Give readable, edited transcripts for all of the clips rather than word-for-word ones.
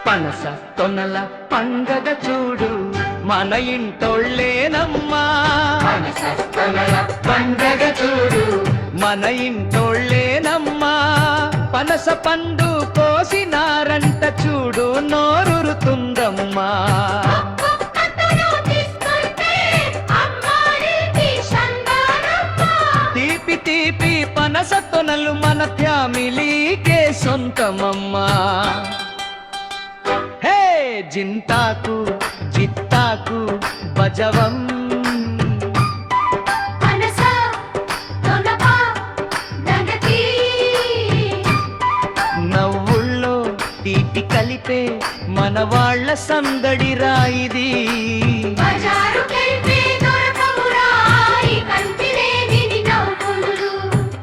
పనస తొనల పండగ చూడు మన ఇంటోళ్ళేనమ్మా. పనస తొనల పండగ చూడు మన ఇంటోళ్ళేనమ్మా. పనస పండు కోసినారంట చూడు నోరుతుందమ్మా. తీపి తీపి పనస తొనలు మన ఫ్యామిలీకే సొంతమమ్మా. హే జింతాకు జిత్తాకు బజవం నవ్వుల్లో తీపి కలిపే మన వాళ్ళ సందడి రాయిది.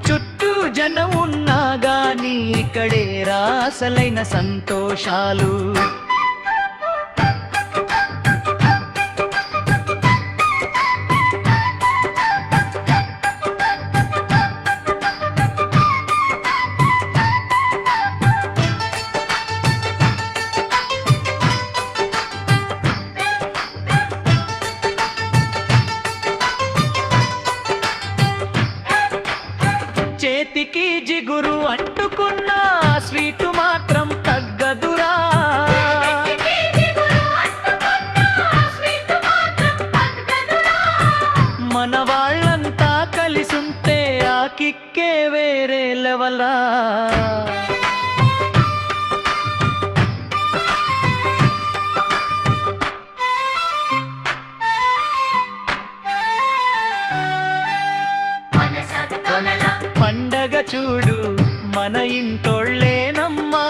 చుట్టూ జనం ఉన్నా గాని ఇక్కడే రాసలైన సంతోషాలు. చేతికి జిగురు అంటుకున్న స్వీటు మాత్రం తగ్గదురా. మన వాళ్ళంతా కలిసుంటే ఆ కిక్కే వేరే లెవలా. పండగ చూడు మన ఇంటోళ్ళేనమ్మా.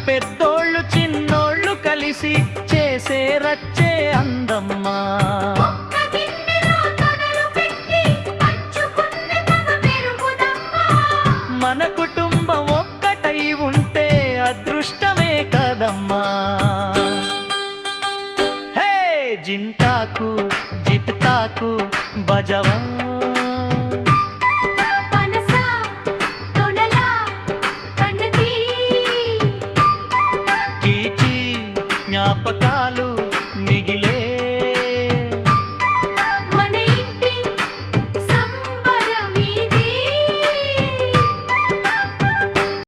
పెద్దోళ్ళు చిన్నోళ్ళు కలిసి చేసే రచ్చే అందమ్మా. మన కుటుంబం ఒక్కటై ఉంటే అదృష్టమే కదమ్మా. హే జింతాకు జిప్తాకు బజవా జ్ఞాపక